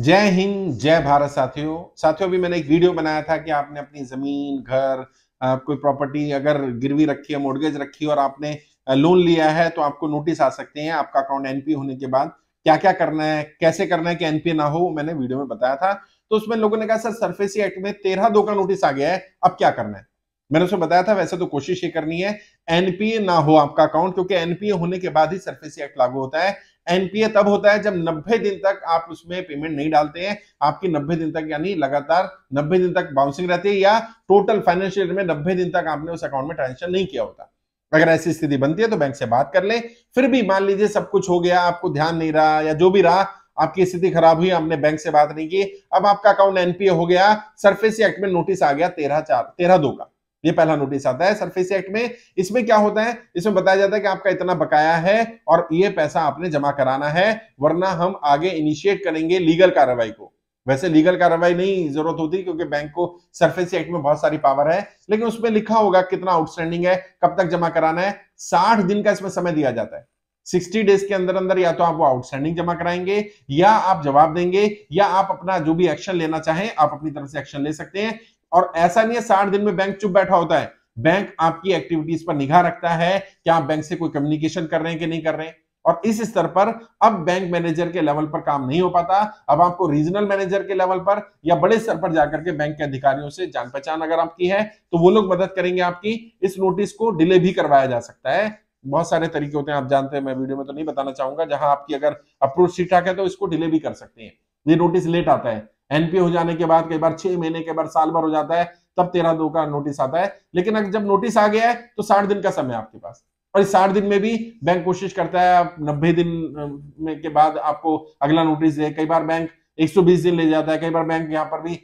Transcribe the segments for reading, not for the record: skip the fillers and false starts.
जय हिंद, जय भारत। साथियों भी मैंने एक वीडियो बनाया था कि आपने अपनी जमीन, घर, कोई प्रॉपर्टी अगर गिरवी रखी है, मॉर्गेज रखी है और आपने लोन लिया है तो आपको नोटिस आ सकते हैं। आपका अकाउंट एनपीए होने के बाद क्या क्या करना है, कैसे करना है कि एनपीए ना हो, वो मैंने वीडियो में बताया था। तो उसमें लोगों ने कहा सर सरफेसी एक्ट में 13(2) का नोटिस आ गया है, अब क्या करना है। मैंने उसमें बताया था वैसे तो कोशिश ये करनी है एनपीए ना हो आपका अकाउंट, क्योंकि एनपीए होने के बाद ही सरफेसी एक्ट लागू होता है। एनपीए तब होता है जब 90 दिन तक आप उसमें पेमेंट नहीं डालते हैं। आपकी 90 दिन तक यानी लगातार 90 दिन तक बाउंसिंग रहती है, या टोटल फाइनेंशियल ईयर में 90 दिन तक आपने उस अकाउंट में ट्रांजेक्शन नहीं किया होता। अगर ऐसी स्थिति बनती है तो बैंक से बात कर लें। फिर भी मान लीजिए सब कुछ हो गया, आपको ध्यान नहीं रहा या जो भी रहा, आपकी स्थिति खराब हुई, आपने बैंक से बात नहीं की, अब आपका अकाउंट एनपीए हो गया, सरफेसी एक्ट में नोटिस आ गया 13(2) का। ये पहला नोटिस आता है सरफेसी एक्ट में। इसमें क्या होता है, इसमें बताया जाता है कि आपका इतना बकाया है और ये पैसा आपने जमा कराना है, वरना हम आगे इनिशिएट करेंगे लीगल कार्रवाई को। वैसे लीगल कार्रवाई नहीं जरूरत होती क्योंकि बैंक को सरफेसी एक्ट में बहुत सारी पावर है, लेकिन उसमें लिखा होगा कितना आउटस्टैंडिंग है, कब तक जमा कराना है। 60 दिन का इसमें समय दिया जाता है। 60 डेज के अंदर अंदर या तो आप वो आउटस्टैंडिंग जमा कराएंगे, या आप जवाब देंगे, या आप अपना जो भी एक्शन लेना चाहें आप अपनी तरफ से एक्शन ले सकते हैं। और ऐसा नहीं है 60 दिन में बैंक चुप बैठा होता है। बैंक आपकी एक्टिविटीज पर निगाह रखता है कि आप बैंक से कोई कम्युनिकेशन कर रहे हैं कि नहीं कर रहे हैं। और इस स्तर पर अब बैंक मैनेजर के लेवल पर काम नहीं हो पाता। अब आपको रीजनल मैनेजर के लेवल पर या बड़े स्तर पर जाकर के बैंक के अधिकारियों से जान पहचान अगर आपकी है तो वो लोग मदद करेंगे आपकी। इस नोटिस को डिले भी करवाया जा सकता है। बहुत सारे तरीके होते हैं, आप जानते हैं, मैं वीडियो में तो नहीं बताना चाहूंगा। जहां आपकी अगर अप्रोच ठीक ठाक है तो इसको डिले भी कर सकते हैं। ये नोटिस लेट आता है, एनपीए हो जाने के बाद कई बार 6 महीने के बाद साल भर हो जाता है, तब 13(2) का नोटिस आता है। लेकिन अगर जब नोटिस आ गया है तो 60 दिन का समय आपके पास, और इस 60 दिन में भी बैंक कोशिश करता है आप 90 दिन में के बाद आपको अगला नोटिस दे। कई बार बैंक 120 दिन ले जाता है, कई बार बैंक यहाँ पर भी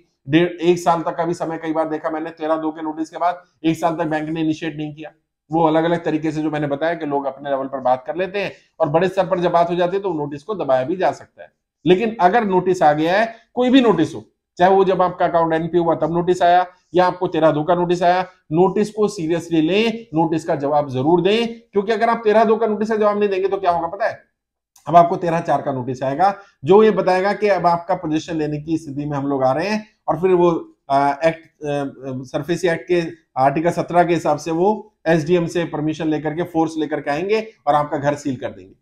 1 साल तक का भी समय कई बार देखा मैंने। 13(2) के नोटिस के बाद 1 साल तक बैंक ने इनिशिएट नहीं किया। वो अलग अलग तरीके से जो मैंने बताया कि लोग अपने लेवल पर बात कर लेते हैं, और बड़े स्तर पर जब बात हो जाती है तो नोटिस को दबाया भी जा सकता है। लेकिन अगर नोटिस आ गया है, कोई भी नोटिस हो, चाहे वो जब आपका अकाउंट एनपीए हुआ तब नोटिस आया या आपको 13(2) का नोटिस आया, नोटिस को सीरियसली लें, नोटिस का जवाब जरूर दें। क्योंकि अगर आप 13(2) का नोटिस का जवाब नहीं देंगे तो क्या होगा पता है, अब आपको 13(4) का नोटिस आएगा जो ये बताएगा कि अब आपका पोजीशन लेने की स्थिति में हम लोग आ रहे हैं। और फिर वो एक्ट सरफेसी एक्ट के आर्टिकल 17 के हिसाब से वो एसडीएम से परमिशन लेकर के, फोर्स लेकर के आएंगे और आपका घर सील कर देंगे।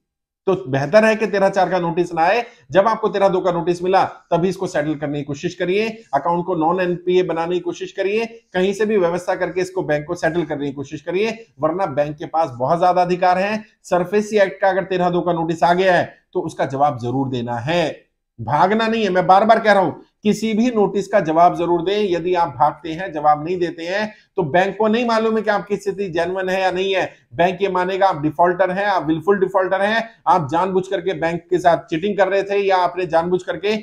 तो बेहतर है कि 13(4) का नोटिस ना आए। जब आपको 13(2) का नोटिस मिला तभी इसको सेटल करने की कोशिश करिए, अकाउंट को नॉन एनपीए बनाने की कोशिश करिए, कहीं से भी व्यवस्था करके इसको बैंक को सेटल करने की कोशिश करिए, वरना बैंक के पास बहुत ज्यादा अधिकार है। सरफेसी एक्ट का अगर 13(2) का नोटिस आ गया है तो उसका जवाब जरूर देना है, भागना नहीं है। मैं बार बार कह रहा हूं, किसी भी नोटिस का जवाब जरूर दें। यदि आप भागते हैं, जवाब नहीं देते हैं, तो बैंक को नहीं मालूम है कि आपकी स्थिति जेन्युइन है या नहीं है। बैंक ये मानेगा आप डिफॉल्टर हैं, आप विलफुल डिफॉल्टर हैं, आप जानबूझ करके बैंक के साथ चीटिंग कर रहे थे, या आपने जानबूझ करके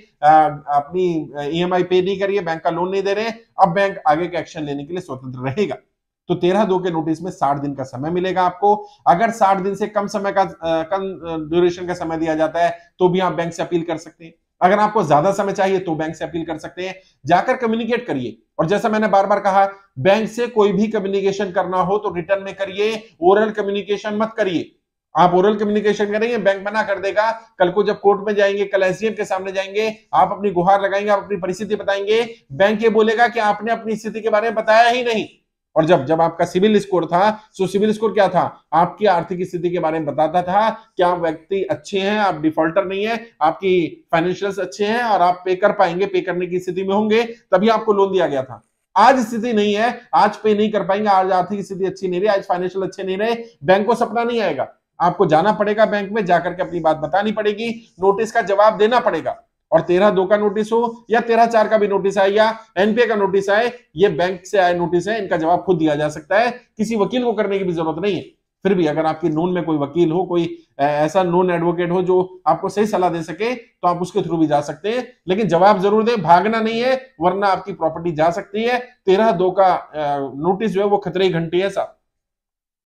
अपनी ईएमआई पे नहीं करी है, बैंक का लोन नहीं दे रहे। अब बैंक आगे के एक्शन लेने के लिए स्वतंत्र रहेगा। तो 13(2) के नोटिस में 60 दिन का समय मिलेगा आपको। अगर 60 दिन से कम समय का कम ड्यूरेशन का समय दिया जाता है तो भी आप बैंक से अपील कर सकते हैं। अगर आपको ज्यादा समय चाहिए तो बैंक से अपील कर सकते हैं। जाकर कम्युनिकेट करिए, और जैसा मैंने बार बार कहा, बैंक से कोई भी कम्युनिकेशन करना हो तो रिटर्न में करिए, ओरल कम्युनिकेशन मत करिए। आप ओरल कम्युनिकेशन करेंगे, बैंक मना कर देगा। कल को जब कोर्ट में जाएंगे, कल एसडीएम के सामने जाएंगे, आप अपनी गुहार लगाएंगे, आप अपनी परिस्थिति बताएंगे, बैंक ये बोलेगा कि आपने अपनी स्थिति के बारे में बताया ही नहीं। और जब जब आपका सिविल स्कोर था, तो सिविल स्कोर क्या था, आपकी आर्थिक स्थिति के बारे में बताता था कि आप व्यक्ति अच्छे हैं, आप डिफॉल्टर नहीं है, आपकी फाइनेंशियल्स अच्छे हैं और आप पे कर पाएंगे, पे करने की स्थिति में होंगे, तभी आपको लोन दिया गया था। आज स्थिति नहीं है, आज पे नहीं कर पाएंगे, आज आर्थिक स्थिति अच्छी नहीं रही, आज फाइनेंशियल अच्छे नहीं रहे, बैंक को सपना नहीं आएगा। आपको जाना पड़ेगा, बैंक में जाकर के अपनी बात बतानी पड़ेगी, नोटिस का जवाब देना पड़ेगा। और 13(2) का नोटिस हो या 13(4) का भी नोटिस आए या एनपीए का नोटिस आए, ये बैंक से आए नोटिस है, इनका जवाब खुद दिया जा सकता है, किसी वकील को करने की भी जरूरत नहीं है। फिर भी अगर आपकी नोन में कोई वकील हो, कोई ऐसा नोन एडवोकेट हो जो आपको सही सलाह दे सके, तो आप उसके थ्रू भी जा सकते हैं। लेकिन जवाब जरूर दें, भागना नहीं है, वरना आपकी प्रॉपर्टी जा सकती है। 13(2) का नोटिस जो है वो खतरे की घंटी है साहब।